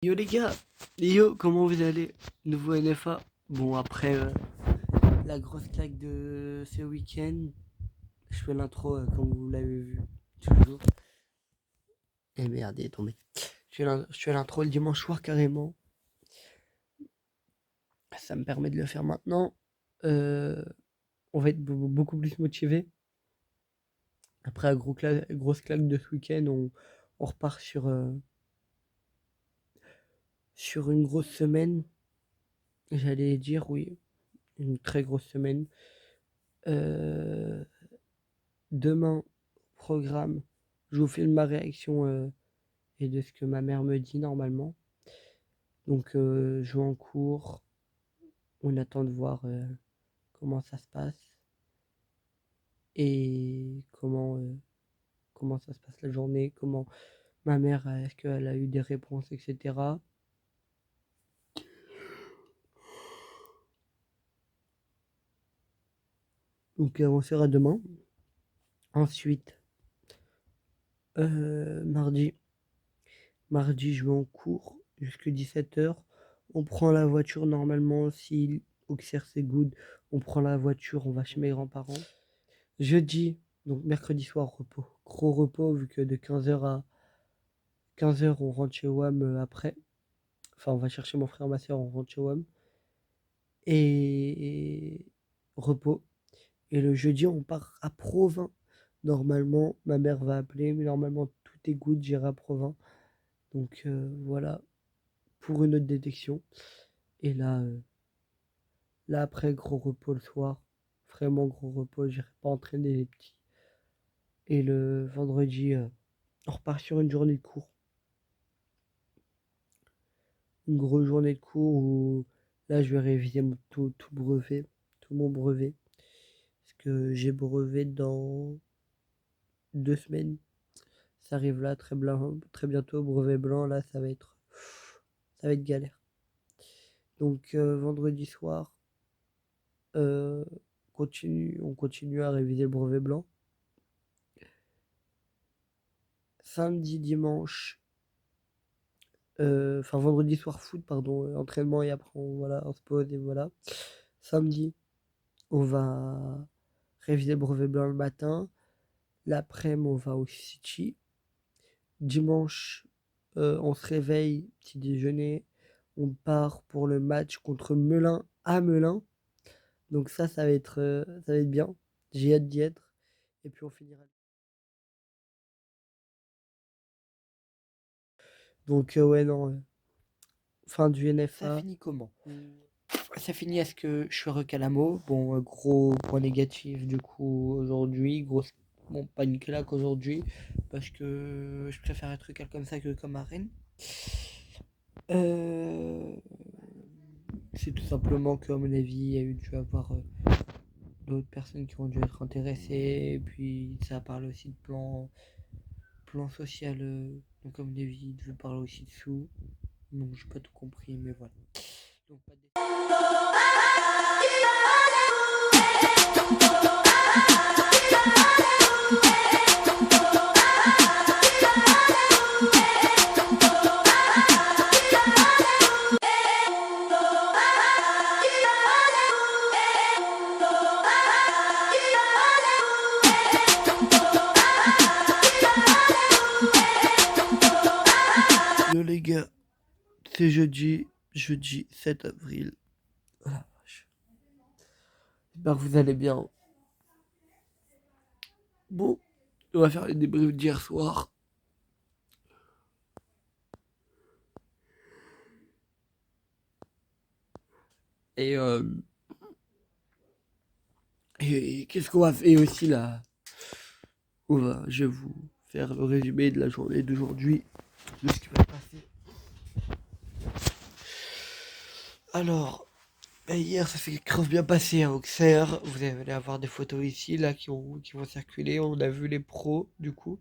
Yo les gars, yo, comment vous allez? Nouveau NFA. Bon, après la grosse claque de ce week-end, je fais l'intro comme vous l'avez vu toujours. Et merde, il est tombé. Je fais l'intro le dimanche soir carrément. Ça me permet de le faire maintenant. Euh, on va être beaucoup plus motivé. Après la grosse claque de ce week-end, on repart sur une grosse semaine. J'allais dire, oui, une très grosse semaine. Euh, Demain, programme, je vous filme ma réaction et de ce que ma mère me dit normalement. Donc, je vais en cours, on attend de voir comment ça se passe et comment ça se passe la journée, comment ma mère, est-ce qu'elle a eu des réponses, etc. Donc, on sera demain. Ensuite, mardi, je vais en cours jusqu'à 17h. On prend la voiture normalement si Auxerre c'est good. On prend la voiture, on va chez mes grands-parents. Jeudi, donc mercredi soir, repos. Gros repos vu que de 15h à 15h on rentre chez WAM après. Enfin, on va chercher mon frère et ma soeur, on rentre chez WAM. Et repos. Et le jeudi, on part à Provins. Normalement, ma mère va appeler, mais normalement tout est good, j'irai à Provins. Donc voilà, pour une autre détection. Et là après, gros repos le soir. Vraiment gros repos, j'irai pas entraîner les petits. Et le vendredi, on repart sur une journée de cours. Une grosse journée de cours où là, je vais réviser tout brevet, tout mon brevet. Parce que j'ai brevet dans 2 semaines. Ça arrive là, très bientôt, brevet blanc. Là, ça va être galère. Donc, vendredi soir, euh, on continue à réviser le brevet blanc. Samedi, dimanche, enfin vendredi soir foot, pardon, entraînement et après on se pose et voilà. Samedi, on va réviser le brevet blanc le matin. L'après-midi, on va au City. Dimanche, on se réveille, petit déjeuner. On part pour le match contre Melun à Melun. Donc ça va être bien. J'ai hâte d'y être. Et puis on finira. Donc ouais, non. Fin du NFA. Ça finit comment? Ça finit à ce que je suis recalamo. Bon, gros point négatif du coup aujourd'hui. Bon, pas une claque aujourd'hui. Parce que je préfère être calme comme ça que comme à Rennes. C'est tout simplement qu'à mon avis, il y a eu dû avoir d'autres personnes qui ont dû être intéressées. Et puis ça parle aussi de plan social. Donc à mon avis, il devait parler aussi de sous. Donc j'ai pas tout compris, mais voilà. Donc, pas de... Yo les gars, c'est jeudi 7 avril. Oh la vache. J'espère que vous allez bien. Bon, on va faire les débriefs d'hier soir. Et, qu'est-ce qu'on va faire? Et aussi là, je vais vous faire le résumé de la journée d'aujourd'hui, de ce qui va se passer. Alors, hier ça s'est grave bien passé à Auxerre. Vous allez avoir des photos ici là qui vont circuler. On a vu les pros du coup.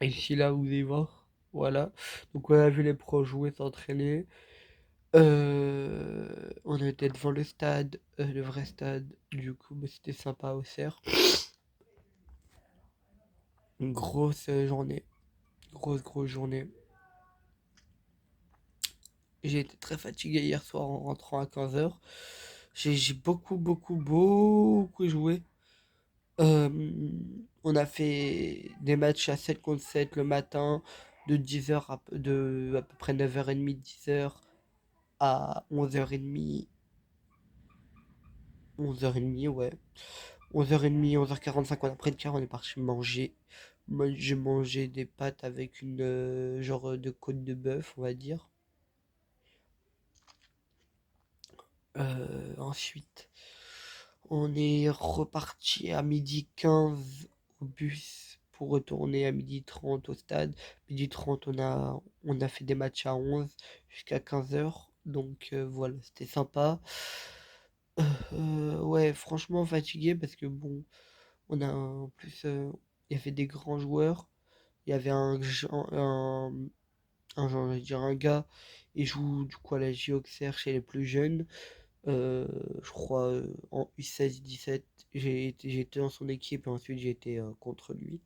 Et ici là vous allez voir. Voilà. Donc on a vu les pros jouer, s'entraîner. On était devant le stade, le vrai stade. Du coup, bah, c'était sympa à Auxerre. Une grosse journée. Grosse journée. J'ai été très fatigué hier soir en rentrant à 15h. J'ai beaucoup joué. Euh, on a fait des matchs à 7 contre 7 le matin, de 10h de à peu près 9h30, 10h à 11h30. 11h30, ouais. 11h30, 11h45, on a pris le car, on est parti manger. Moi, j'ai mangé des pâtes avec une genre de côte de bœuf, on va dire. Ensuite, on est reparti à 12h15 au bus pour retourner à 12h30 au stade. 12h30, on a fait des matchs à 11 jusqu'à 15h. Donc voilà, c'était sympa. Ouais, franchement fatigué parce que bon, on a en plus, il y avait des grands joueurs. Il y avait genre, je vais dire un gars, il joue du coup à la J Auxerre chez les plus jeunes. Je crois en U16-17, j'ai été dans son équipe et ensuite j'ai été contre lui.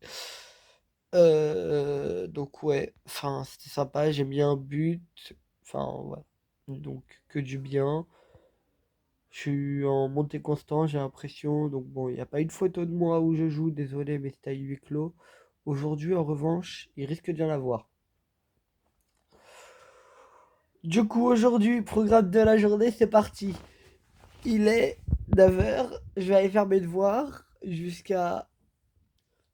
Donc ouais, enfin c'était sympa, j'ai mis un but, enfin ouais, donc que du bien. Je suis en montée constant, j'ai l'impression, donc bon, il n'y a pas une photo de moi où je joue, désolé, mais c'était à huis clos. Aujourd'hui, en revanche, il risque d'y en avoir. Du coup, aujourd'hui, programme de la journée, c'est parti. Il est 9h, je vais aller faire mes devoirs jusqu'à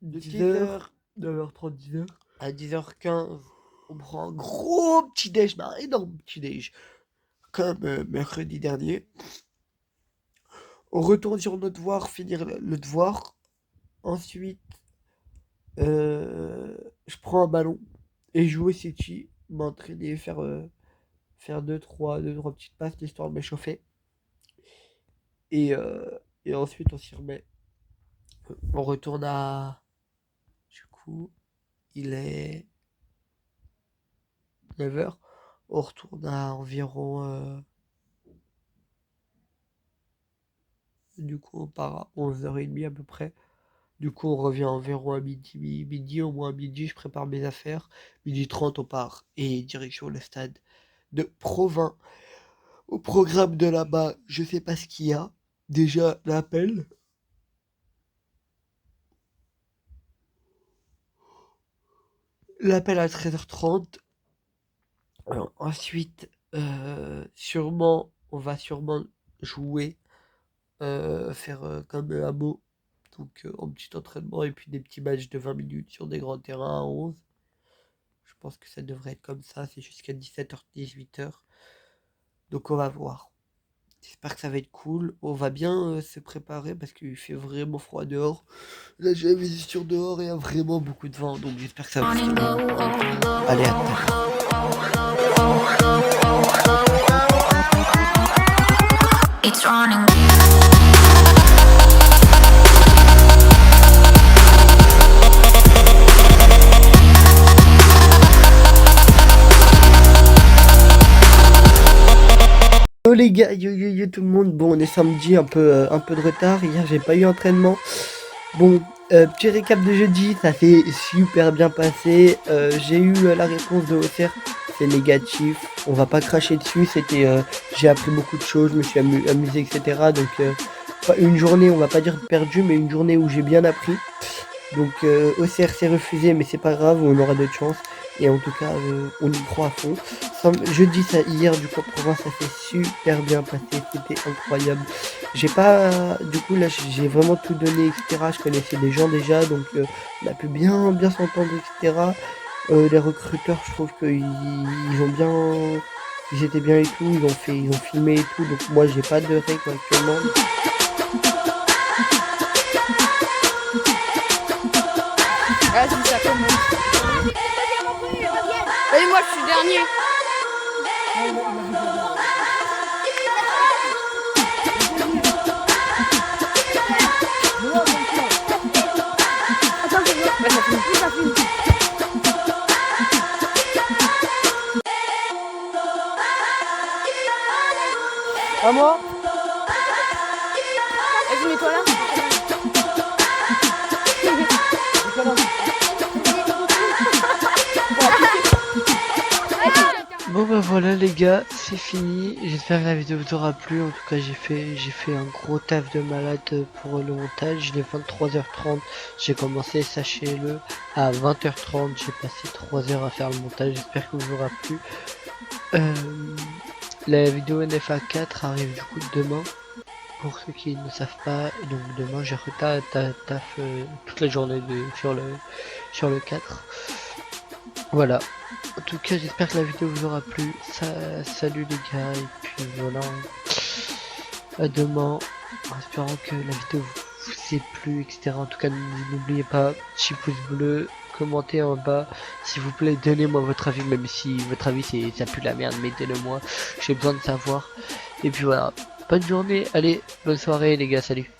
10h, 9h30, 10h. À 10h15, on prend un gros petit déj, un énorme petit déj, comme mercredi dernier. On retourne sur nos devoirs, finir le devoir. Ensuite, je prends un ballon et joue au City, m'entraîner, faire deux, trois petites passes histoire de m'échauffer. Et, euh, et ensuite, on s'y remet. On retourne à. Du coup, il est 9h. On retourne à environ. Du coup, on part à 11h30 à peu près. Du coup, on revient environ à midi, au moins à midi, je prépare mes affaires. 12h30, on part. Et direction le stade de Provins. Au programme de là-bas, je sais pas ce qu'il y a. Déjà, l'appel. L'appel à 13h30. Ensuite, on va sûrement jouer, faire comme un mot. Donc, un petit entraînement et puis des petits matchs de 20 minutes sur des grands terrains à 11. Je pense que ça devrait être comme ça. C'est jusqu'à 17h, 18h. Donc, on va voir. J'espère que ça va être cool. On va bien se préparer parce qu'il fait vraiment froid dehors. Là, j'ai visé sur dehors et il y a vraiment beaucoup de vent. Donc, j'espère que ça va être cool. Allez, à tout à l'heure. It's running. Oh les gars, yo tout le monde, bon on est samedi, un peu de retard, hier j'ai pas eu entraînement. Bon, petit récap de jeudi, ça s'est super bien passé, j'ai eu la réponse de Auxerre, c'est négatif, on va pas cracher dessus, j'ai appris beaucoup de choses, je me suis amusé etc. Donc pas une journée, on va pas dire perdue, mais une journée où j'ai bien appris. Donc Auxerre s'est refusé, mais c'est pas grave, on aura d'autres chances. Et en tout cas, on y croit à fond. Jeudi, ça, hier, du coup, Provence, ça s'est super bien passé. C'était incroyable. J'ai pas, du coup, là, j'ai vraiment tout donné, etc. Je connaissais des gens déjà, donc on a pu bien s'entendre, etc. Les recruteurs, je trouve ils étaient bien et tout. Ils ont filmé et tout. Donc moi, j'ai pas de règles actuellement. Ah, si ça commence. Et moi, je suis dernier. Attends, ça finit plus, ça finit. À moi? Vas-y, mets-toi là. Bon bah voilà les gars, c'est fini. J'espère que la vidéo vous aura plu. En tout cas j'ai fait un gros taf de malade pour le montage. Il est 23h30. J'ai commencé, sachez-le, à 20h30. J'ai passé 3 heures à faire le montage. J'espère que vous aura plu. La vidéo NFA 4 arrive du coup demain. Pour ceux qui ne savent pas, donc demain j'ai taf toute la journée sur le 4. Voilà. En tout cas, j'espère que la vidéo vous aura plu. Salut les gars, et puis voilà. À demain. En espérant que la vidéo vous ait plu, etc. En tout cas, n'oubliez pas, petit pouce bleu, commentez en bas. S'il vous plaît, donnez-moi votre avis, même si votre avis ça pue la merde, mettez-le moi. J'ai besoin de savoir. Et puis voilà. Bonne journée, allez, bonne soirée les gars, salut.